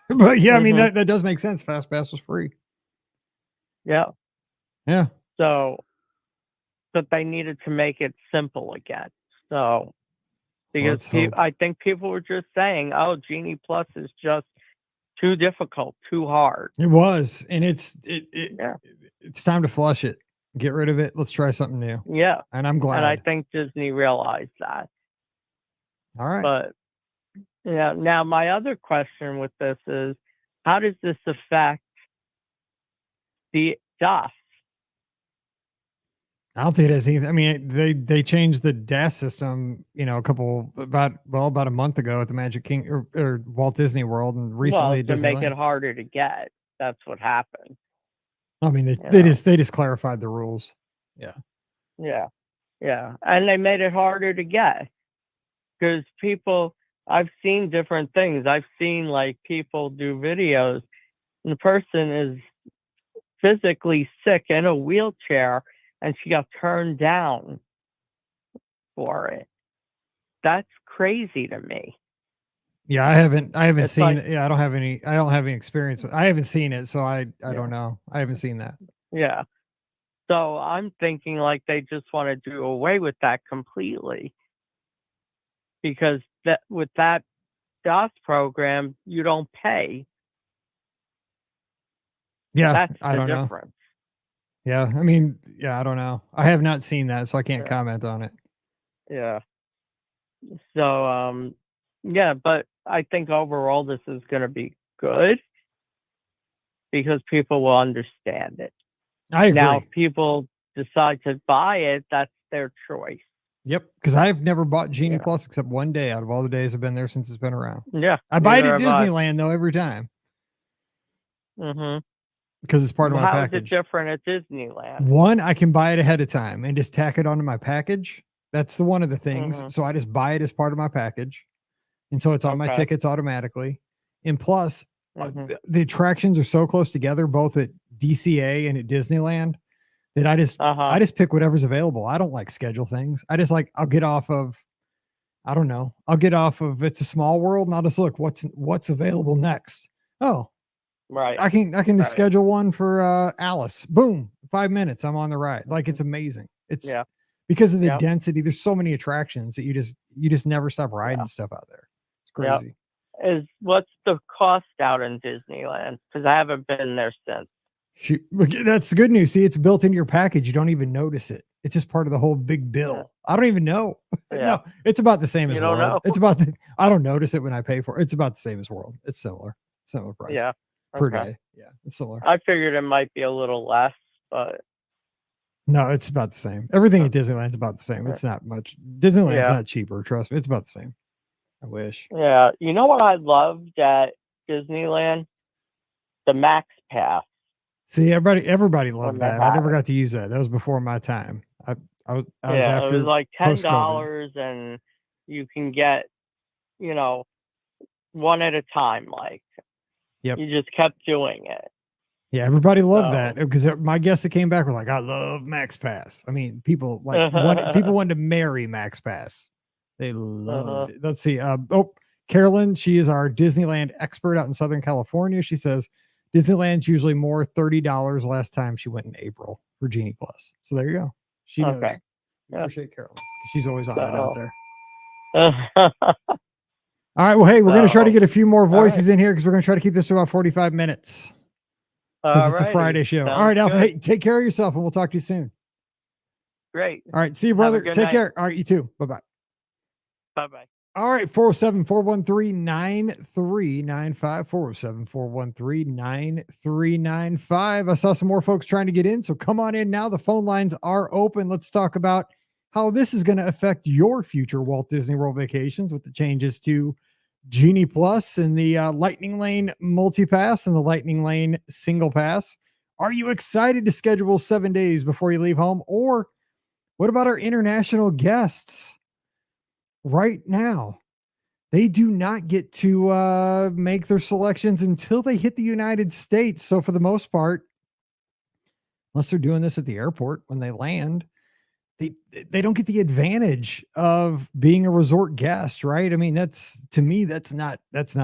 yeah, I mean Mhm. that does make sense. Fast Pass was free. Yeah. Yeah. So, but they needed to make it simple again. So, because Let's hope. I think people were just saying, oh, Genie Plus is just too difficult, too hard. It was, and it's Yeah. it's time to flush it. Get rid of it. Let's try something new. Yeah. And I'm And I glad. think Disney realized that. All right. But yeah, now my other question with this is, how does this affect the dust? I don't think it has anything. I mean, they changed the DAS system, about a month ago at the Magic King or Walt Disney World, and recently Well, at to make it Disneyland. harder to get. That's what happened. I mean, You they know. just clarified the rules. Yeah. Yeah. Yeah. And they made it harder to get, because I've seen different things. I've seen like people do videos and the person is physically sick in a wheelchair and she got turned down for it. That's crazy to me. Yeah, I haven't It's seen like, it. Yeah, I don't have any experience with I haven't seen it, so I yeah. don't know. I haven't seen that. Yeah. So I'm thinking like they just want to do away with that completely, because that with that DOS program, you don't pay. Yeah, That's I the don't know. difference. Yeah, I mean, yeah, I don't know. I have not seen that, so I can't Yeah. comment on it. Yeah. So, yeah, but I think overall this is going to be good because people will understand it. I agree. Now, if people decide to buy it, that's their choice. Yep, because I've never bought Genie Yeah. Plus except one day out of all the days I've been there since it's been around. Yeah. I buy it neither at have I. Disneyland though every time Mhm. because it's part of my How is it package. different at Disneyland? One, I can buy it ahead of time and just tack it onto my package. That's the one of the things. Mhm. So I just buy it as part of my package, and so it's on my Okay. tickets automatically. And plus, Mhm. the attractions are so close together, both at DCA and at Disneyland, that I Uh-huh. just pick whatever's available. I don't like schedule things. I'll get off of, I don't know. I'll get off of It's a Small World and I'll just look what's available next. Oh, Right. I can just Right. schedule one for Alice. Boom, 5 minutes. I'm on the ride. Like it's amazing. It's Yeah. because of the Yep. density. There's so many attractions that you just never stop riding Yeah. stuff out there. It's Yep. crazy. What's the cost out in Disneyland? Because I haven't been there since. Shoot, look, that's the good news. See, it's built into your package. You don't even notice it. It's just part of the whole big bill. Yeah. I don't even know. Yeah. No, it's about the same You as don't World. know? It's about I don't notice it when I pay for it. It's about the same as World. It's similar price Yeah. per Okay. day. Yeah, it's similar. I figured it might be a little less, but No, it's about the same. Everything at Disneyland's about the same. It's not much. Disneyland's not cheaper. Trust me, it's about the same. I wish. Yeah. You know what I loved at Disneyland? The Max Pass. See, everybody loved When they that. I had never it. got to use that. That was before my time. I was Yeah, after it was like post-COVID. $10, and you can get, one at a time. Like, Yep. you just kept doing it. Yeah, everybody loved that So because my guests that came back were like, "I love Max Pass." I mean, people wanted to marry Max Pass. They loved it. Let's see. Carolyn, she is our Disneyland expert out in Southern California. She says Disneyland's usually more $30 last time she went in April for Genie Plus. So there you go. She knows. Okay. Yeah. Appreciate Carolyn. She's always on it out there. All All right. Well, hey, we're going to try to get a few more voices right. in here because we're going to try to keep this to about 45 minutes because it's a Friday show. All right, Alpha. Hey, take care of yourself and we'll talk to you soon. Great. All right. See you, brother. Take night. Care. All right. You too. Bye-bye. Bye-bye. All right. 407-413-9395. 407-413-9395. I saw some more folks trying to get in. So come on in now. The phone lines are open. Let's talk about how this is going to affect your future Walt Disney World vacations with the changes to Genie Plus and the Lightning Lane Multi-Pass and the Lightning Lane Single Pass. Are you excited to schedule 7 days before you leave home? Or what about our international guests? Right now, they do not get to make their selections until they hit the United States. So for the most part, unless they're doing this at the airport when they land, they don't get the advantage of being a resort guest, right? I mean, that's not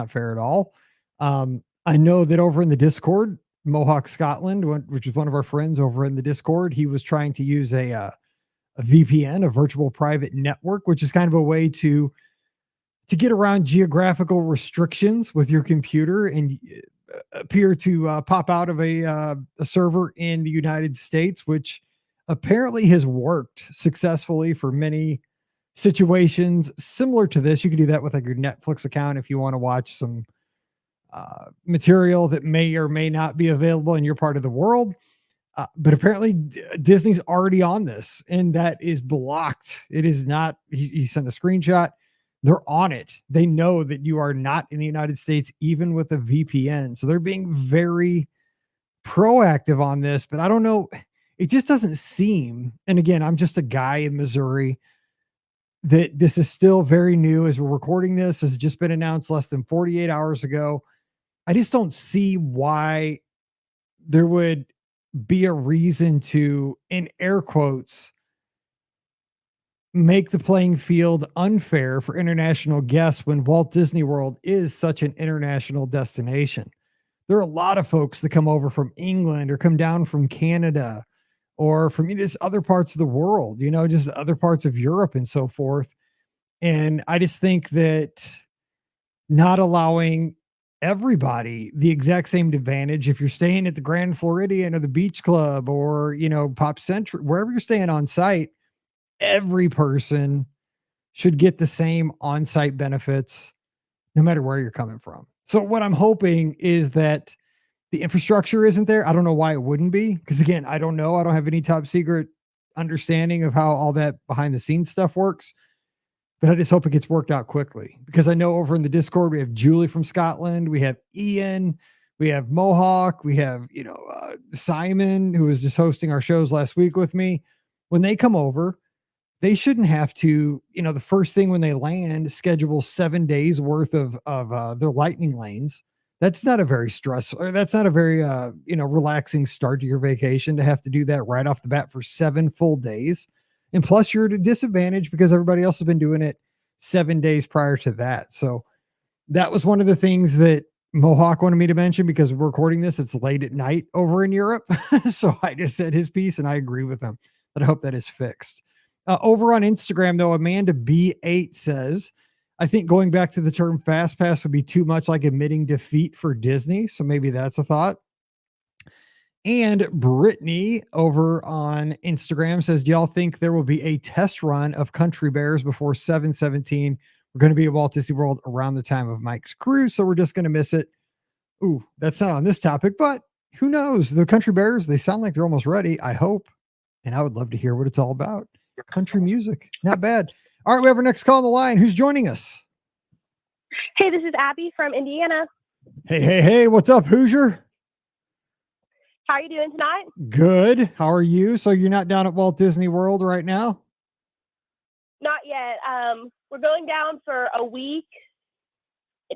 fair at all. I know that over in the Discord, Mohawk Scotland, which is one of our friends over in the Discord, he was trying to use a VPN, a virtual private network, which is kind of a way to get around geographical restrictions with your computer and appear to pop out of a server in the United States, which apparently has worked successfully for many situations similar to this. You can do that with like your Netflix account if you want to watch some material that may or may not be available in your part of the world. But apparently Disney's already on this and that is blocked. It is not, he sent a screenshot. They're on it. They know that you are not in the United States, even with a VPN. So they're being very proactive on this, but I don't know. It just doesn't seem, and again, I'm just a guy in Missouri, that this is still very new as we're recording this. This has just been announced less than 48 hours ago. I just don't see why there would be a reason to, in air quotes, make the playing field unfair for international guests when Walt Disney World is such an international destination. There are a lot of folks that come over from England or come down from Canada or from just other parts of the world, just other parts of Europe and so forth. And I just think that not allowing everybody the exact same advantage, if you're staying at the Grand Floridian or the Beach Club or, Pop Century, wherever you're staying on site, every person should get the same on-site benefits no matter where you're coming from. So what I'm hoping is that the infrastructure isn't there. I don't know why it wouldn't be, because again, I don't know. I don't have any top secret understanding of how all that behind the scenes stuff works, but I just hope it gets worked out quickly, because I know over in the Discord, we have Julie from Scotland. We have Ian, we have Mohawk, we have, Simon, who was just hosting our shows last week with me. When they come over, they shouldn't have to, the first thing when they land, schedule 7 days worth of their lightning lanes. That's not a very stressful, that's not a very, relaxing start to your vacation to have to do that right off the bat for 7 full days. And plus you're at a disadvantage because everybody else has been doing it 7 days prior to that. So that was one of the things that Mohawk wanted me to mention, because we're recording this, it's late at night over in Europe. So I just said his piece and I agree with him, but I hope that is fixed. Over on Instagram, though, Amanda B8 says, I think going back to the term fast pass would be too much like admitting defeat for Disney. So maybe that's a thought. And Brittany over on Instagram says, do y'all think there will be a test run of Country Bears before 7/17? We're going to be at Walt Disney World around the time of Mike's cruise, so we're just going to miss it. Ooh, that's not on this topic, but who knows? The Country Bears, they sound like they're almost ready, I hope. And I would love to hear what it's all about. Country music, not bad. All right, we have our next call on the line. Who's joining us? Hey, this is Abby from Indiana. Hey, what's up, Hoosier? How are you doing tonight? Good. How are you? So you're not down at Walt Disney World right now? Not yet. We're going down for a week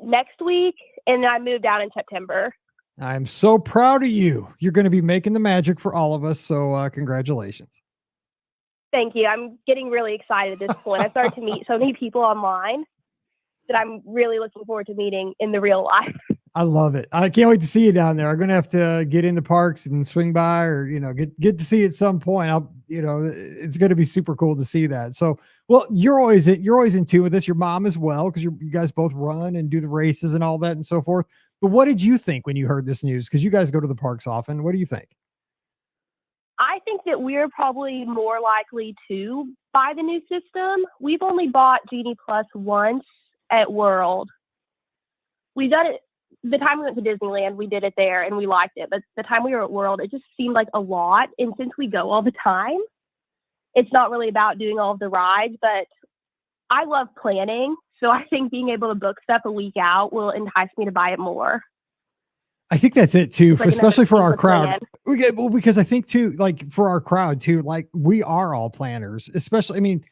next week, and then I move down in September. I'm so proud of you. You're going to be making the magic for all of us. So congratulations. Thank you. I'm getting really excited at this point. I started to meet so many people online that I'm really looking forward to meeting in the real life. I love it. I can't wait to see you down there. I'm going to have to get in the parks and swing by, or, get to see you at some point. It's going to be super cool to see that. So, well, you're always in tune with this. Your mom as well, because you guys both run and do the races and all that and so forth. But what did you think when you heard this news? Because you guys go to the parks often. What do you think? I think that we're probably more likely to buy the new system. We've only bought Genie Plus once at World. We've done it. The time we went to Disneyland, we did it there and we liked it. But the time we were at World, it just seemed like a lot. And since we go all the time, it's not really about doing all of the rides. But I love planning. So I think being able to book stuff a week out will entice me to buy it more. I think that's it too, Like especially for our crowd. plan. Well, because I think too, like for our crowd too, like we are all planners, especially, I mean,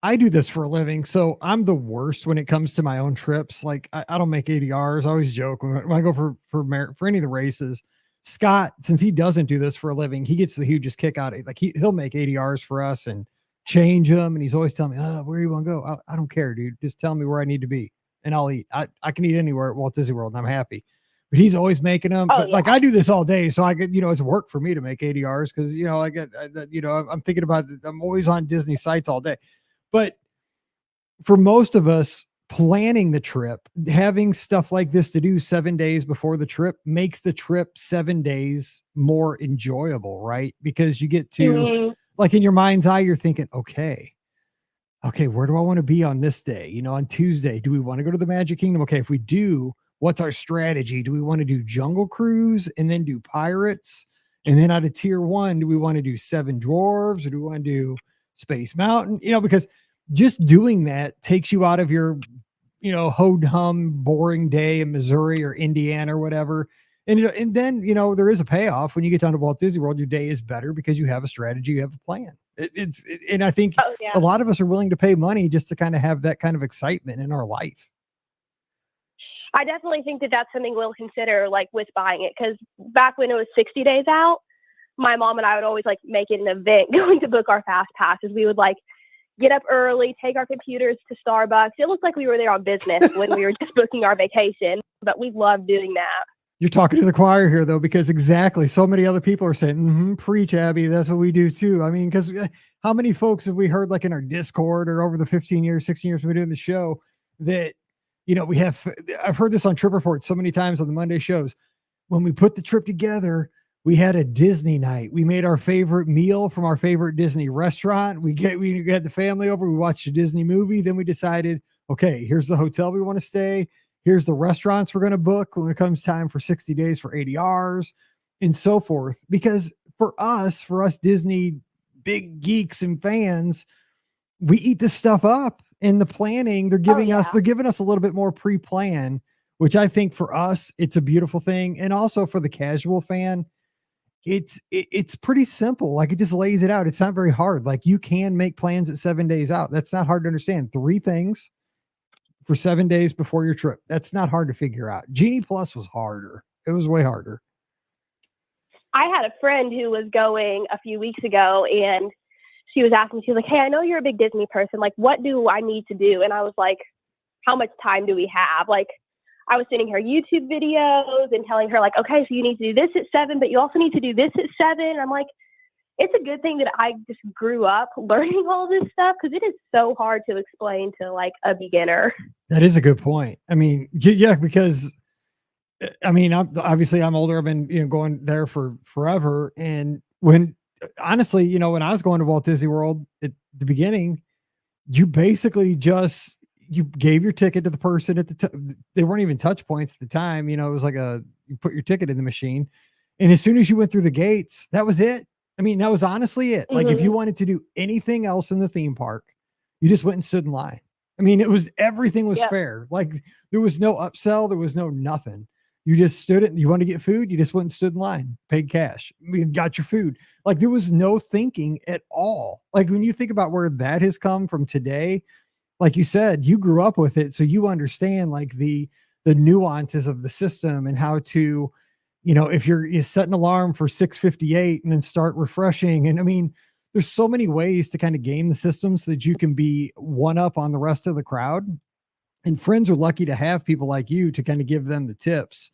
I do this for a living, so I'm the worst when it comes to my own trips. Like I don't make ADRs. I always joke when I go for any of the races. Scott, since he doesn't do this for a living, he gets the hugest kick out of it. Like he'll make ADRs for us and change them, and he's always telling me, "Oh, where do you want to go?" I don't care, dude. Just tell me where I need to be, and I'll eat. I can eat anywhere at Walt Disney World, and I'm happy. But he's always making them. But like I do this all day, so I get it's work for me to make ADRs because I'm thinking about it. I'm always on Disney sites all day. But for most of us, planning the trip, having stuff like this to do 7 days before the trip makes the trip 7 days more enjoyable, right? Because you get to, like in your mind's eye, you're thinking, okay, where do I want to be on this day? On Tuesday, do we want to go to the Magic Kingdom? Okay, if we do, what's our strategy? Do we want to do Jungle Cruise and then do Pirates? And then out of tier 1, do we want to do Seven Dwarves or do we want to do Space Mountain? Because just doing that takes you out of your, ho-hum boring day in Missouri or Indiana or whatever. And then, there is a payoff when you get down to Walt Disney World. Your day is better because you have a strategy, you have a plan. And I think a lot of us are willing to pay money just to kind of have that kind of excitement in our life. I definitely think that that's something we'll consider, like with buying it, because back when it was 60 days out, my mom and I would always like make it an event going to book our fast passes. We would like get up early, take our computers to Starbucks. It looked like we were there on business when we were just booking our vacation, but we loved doing that. You're talking to the choir here, though, because exactly so many other people are saying, preach, Abby. That's what we do, too. I mean, because how many folks have we heard like in our Discord or over the 15 years, 16 years we've been doing the show that, I've heard this on Trip Report so many times on the Monday shows. When we put the trip together, we had a Disney night. We made our favorite meal from our favorite Disney restaurant. We had the family over. We watched a Disney movie. Then we decided, okay, here's the hotel we want to stay. Here's the restaurants we're going to book when it comes time for 60 days for ADRs and so forth. Because for us Disney big geeks and fans, we eat this stuff up in the planning. They're giving us a little bit more pre-plan, which I think for us, it's a beautiful thing. And also for the casual fan, it's pretty simple. Like it just lays it out. It's not very hard. Like you can make plans at 7 days out. That's not hard to understand. 3 things for 7 days before your trip. That's not hard to figure out. Genie Plus was harder. It was way harder. I had a friend who was going a few weeks ago and she was asking, she was like, hey, I know you're a big Disney person. Like, what do I need to do? And I was like, how much time do we have? Like, I was sending her YouTube videos and telling her like, okay, so you need to do this at 7, but you also need to do this at 7. And I'm like, it's a good thing that I just grew up learning all this stuff because it is so hard to explain to like a beginner. That is a good point. I mean, yeah, because I mean, I'm older. I've been, going there for forever. And honestly, when I was going to Walt Disney World at the beginning, you basically you gave your ticket to the person at they weren't even touch points at the time. It was like you put your ticket in the machine. And as soon as you went through the gates, that was it. I mean, that was honestly it. Like if you wanted to do anything else in the theme park, you just went and stood in line. I mean, everything was fair. Like there was no upsell. There was no nothing. You just stood it. You want to get food. You just went and stood in line, paid cash. You got your food. Like there was no thinking at all. Like when you think about where that has come from today, like you said, you grew up with it. So you understand like the nuances of the system and how to, if you set an alarm for 6:58 and then start refreshing. And I mean, there's so many ways to kind of game the system so that you can be one up on the rest of the crowd. And friends are lucky to have people like you to kind of give them the tips.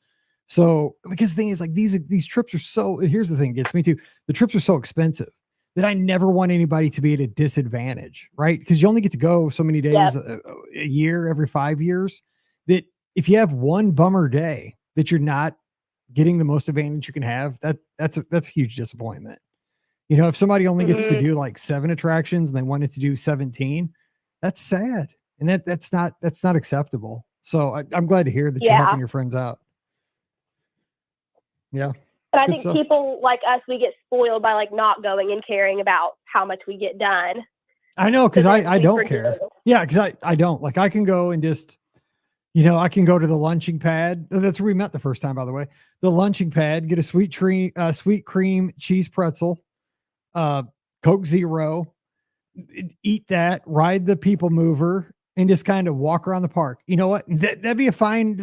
So, because the thing is like these trips are so, here's the thing that gets me too. The trips are so expensive that I never want anybody to be at a disadvantage, right? Because you only get to go so many days a year, every 5 years, that if you have one bummer day that you're not getting the most advantage you can have, that's a huge disappointment. If somebody only gets to do like 7 attractions and they wanted to do 17, that's sad. And that's not acceptable. So I'm glad to hear that you're helping your friends out. Yeah. And I think people like us, we get spoiled by like not going and caring about how much we get done. I know, because I don't care. Yeah, because I don't. Like I can go and just, I can go to the lunching pad. That's where we met the first time, by the way. The lunching pad, get a sweet cream cheese pretzel, Coke Zero, eat that, ride the people mover, and just kind of walk around the park. You know what? That'd be a fine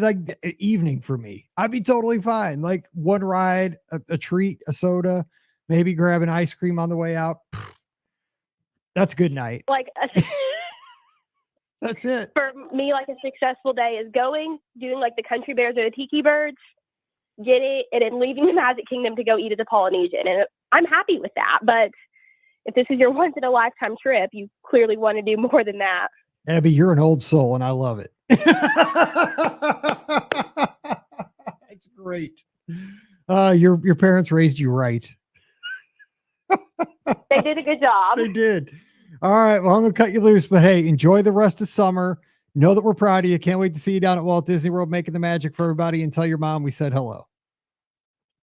evening for me. I'd be totally fine. Like one ride, a treat, a soda, maybe grab an ice cream on the way out. That's a good night. Like that's it. For me, like a successful day is doing like the Country Bears or the Tiki Birds, get it, and then leaving the Magic Kingdom to go eat at the Polynesian. And I'm happy with that. But if this is your once in a lifetime trip, you clearly want to do more than that. Abby, you're an old soul and I love it. It's great. Your parents raised you right. They did a good job. They did. All right. Well, I'm going to cut you loose, but hey, enjoy the rest of summer. Know that we're proud of you. Can't wait to see you down at Walt Disney World, making the magic for everybody, and tell your mom we said hello.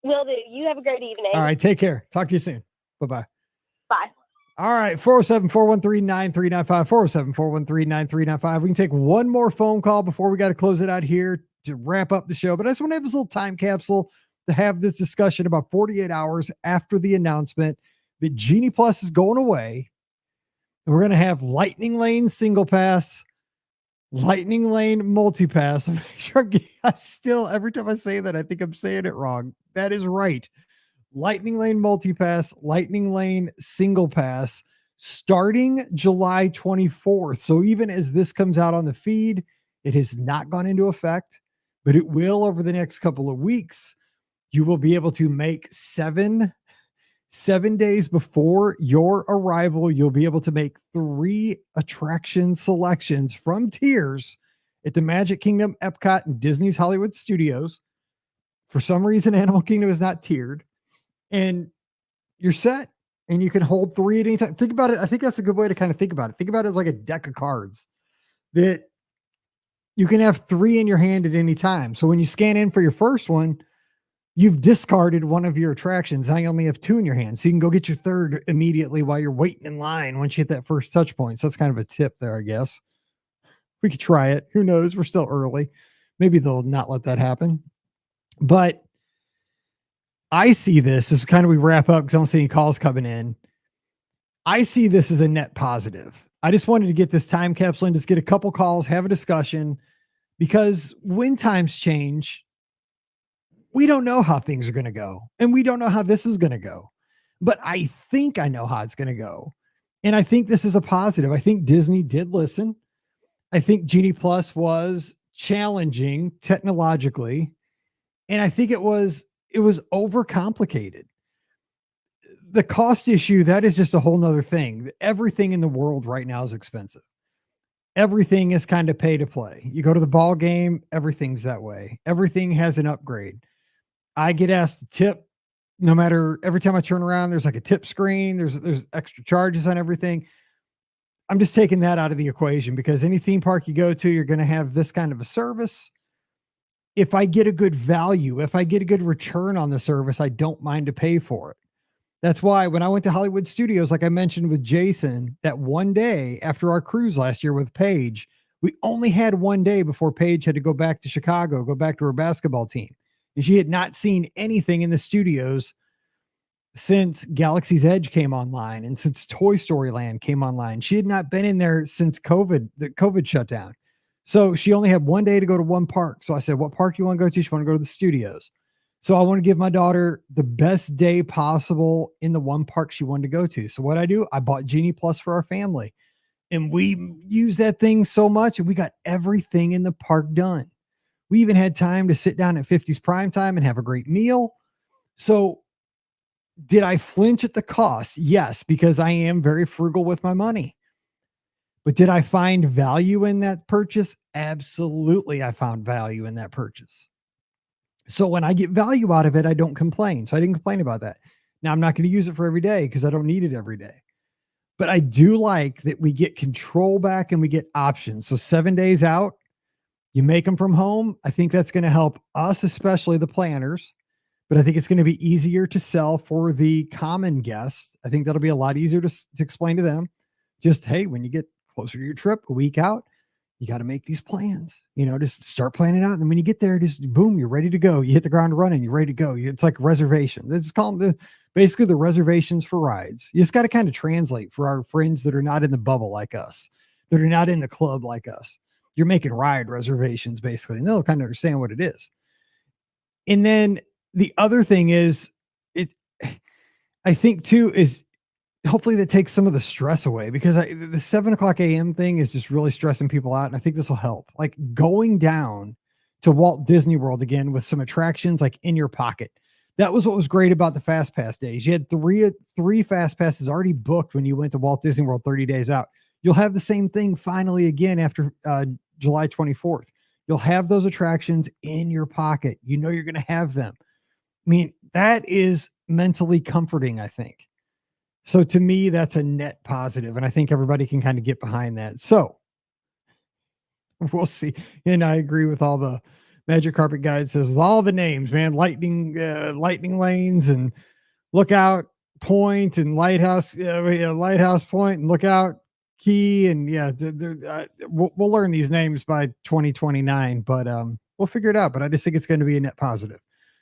Will do. You have a great evening. All right. Take care. Talk to you soon. Bye-bye. Bye. All right. 407-413-9395, 407-413-9395. We can take one more phone call before we got to close it out here to wrap up the show. But I just want to have this little time capsule to have this discussion about 48 hours after the announcement that Genie Plus is going away. And we're going to have Lightning Lane single pass, Lightning Lane multi-pass. I'm sure every time I say that, I think I'm saying it wrong. That is right. Lightning Lane multi-pass, Lightning Lane single pass, starting July 24th. So even as this comes out on the feed, it has not gone into effect, but it will over the next couple of weeks. You will be able to make 7 days before your arrival. You'll be able to make 3 attraction selections from tiers at the Magic Kingdom, Epcot, and Disney's Hollywood Studios. For some reason, Animal Kingdom is not tiered. And you're set, and you can hold 3 at any time. Think about it. I think that's a good way to kind of think about it. Think about it as like a deck of cards that you can have 3 in your hand at any time. So when you scan in for your first one, you've discarded one of your attractions. Now you only have 2 in your hand. So you can go get your third immediately while you're waiting in line once you hit that first touch point. So that's kind of a tip there, I guess. We could try it. Who knows? We're still early. Maybe they'll not let that happen. But I see this as kind of, we wrap up because I don't see any calls coming in. I see this as a net positive. I just wanted to get this time capsule and just get a couple calls, have a discussion, because when times change, we don't know how things are going to go, and we don't know how this is going to go, but I think I know how it's going to go. And I think this is a positive. I think Disney did listen. I think Genie Plus was challenging technologically. And I think it was overcomplicated. The cost issue, that is just a whole nother thing. Everything in the world right now is expensive. everything is kind of pay to play. You go to the ball game, everything's that way. Everything has an upgrade. I get asked to tip no matter every time I turn around, there's like a tip screen, there's extra charges on everything. I'm just taking that out of the equation because any theme park you go to, you're going to have this kind of a service. If I get a good value, if I get a good return on the service, I don't mind to pay for it. That's why when I went to Hollywood Studios, like I mentioned with Jason, that one day after our cruise last year with Paige, we only had one day before Paige had to go back to Chicago, go back to her basketball team. And she had not seen anything in the studios since Galaxy's Edge came online and since Toy Story Land came online. She had not been in there since the COVID shutdown. So she only had one day to go to one park. So I said, what park do you want to go to? She want to go to the studios. So I want to give my daughter the best day possible in the one park she wanted to go to. So what I do, I bought Genie Plus for our family. And we used that thing so much and we got everything in the park done. We even had time to sit down at 50's prime time and have a great meal. So did I flinch at the cost? Yes, because I am very frugal with my money. But did I find value in that purchase? Absolutely, I found value in that purchase. So when I get value out of it, I don't complain. So I didn't complain about that. Now I'm not going to use it for every day because I don't need it every day. But I do like that we get control back and we get options. So 7 days out, you make them from home. I think that's going to help us, especially the planners. But I think it's going to be easier to sell for the common guests. I think that'll be a lot easier to explain to them. Just, hey, when you get closer to your trip, a week out, you got to make these plans, just start planning out. And then when you get there, just boom, you're ready to go. You hit the ground running, you're ready to go. It's like reservation. Let's call them basically the reservations for rides. You just got to kind of translate for our friends that are not in the bubble like us, that are not in the club like us. You're making ride reservations basically, and they'll kind of understand what it is. And then the other thing is, I think too, is hopefully that takes some of the stress away because the 7:00 a.m. thing is just really stressing people out. And I think this will help. Like going down to Walt Disney World again with some attractions like in your pocket. That was what was great about the Fast Pass days. You had three Fast Passes already booked when you went to Walt Disney World 30 days out. You'll have the same thing finally again after July 24th. You'll have those attractions in your pocket. You're going to have them. I mean, that is mentally comforting, I think. So to me, that's a net positive, and I think everybody can kind of get behind that. So we'll see. And I agree with all the Magic Carpet Guide says with all the names, man, lightning lanes and Lookout Point and Lighthouse Point and Lookout Key. And yeah, we'll learn these names by 2029, but we'll figure it out. But I just think it's going to be a net positive.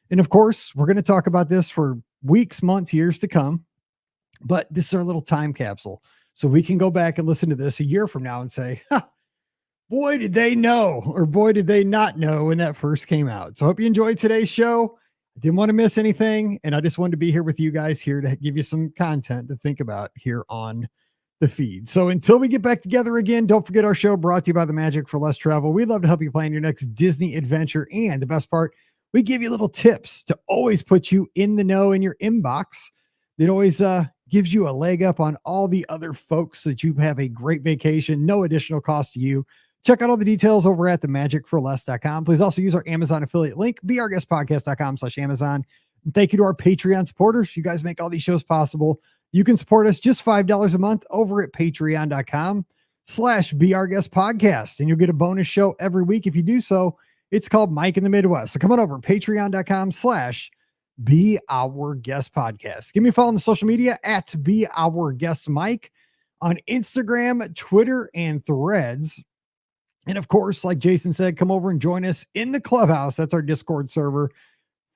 And of course, we're going to talk about this for weeks, months, years to come. But this is our little time capsule. So we can go back and listen to this a year from now and say, boy, did they know, or boy, did they not know when that first came out. So I hope you enjoyed today's show. I didn't want to miss anything. And I just wanted to be here with you guys here to give you some content to think about here on the feed. So until we get back together again, don't forget our show brought to you by the Magic for Less Travel. We'd love to help you plan your next Disney adventure. And the best part, we give you little tips to always put you in the know in your inbox. It always gives you a leg up on all the other folks so that you have a great vacation, no additional cost to you. Check out all the details over at themagicforless.com. Please also use our Amazon affiliate link, beourguestpodcast.com/Amazon. And thank you to our Patreon supporters. You guys make all these shows possible. You can support us just $5 a month over at patreon.com/beourguestpodcast. And you'll get a bonus show every week if you do so. It's called Mike in the Midwest. So come on over, patreon.com/Be Our Guest Podcast. Give me a follow on the social media at Be Our Guest Mike on Instagram, Twitter, and Threads. And of course, like Jason said, come over and join us in the clubhouse. That's our Discord server.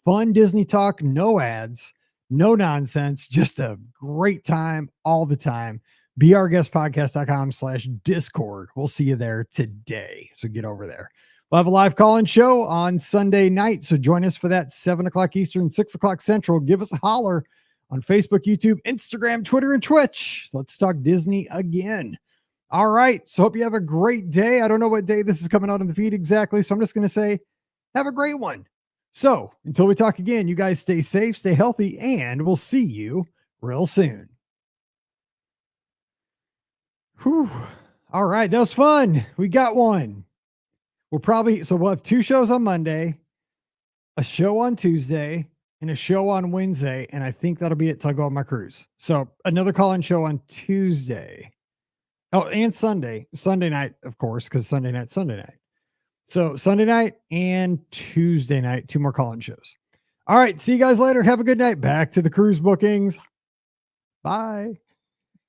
Fun Disney talk, no ads, no nonsense, just a great time all the time. beourguestpodcast.com/Discord. We'll see you there today. So get over there. We'll have a live call-in show on Sunday night, so join us for that 7:00 Eastern, 6:00 Central. Give us a holler on Facebook, YouTube, Instagram, Twitter, and Twitch. Let's talk Disney again. All right, so hope you have a great day. I don't know what day this is coming out on the feed exactly, so I'm just going to say have a great one. So until we talk again, you guys stay safe, stay healthy, and we'll see you real soon. Whew. All right. That was fun. We got one. We'll have 2 shows on Monday, a show on Tuesday, and a show on Wednesday. And I think that'll be it till I go on my cruise. So another call-in show on Tuesday. Oh, and Sunday night, of course, because Sunday night. So Sunday night and Tuesday night, 2 more call-in shows. All right. See you guys later. Have a good night. Back to the cruise bookings. Bye.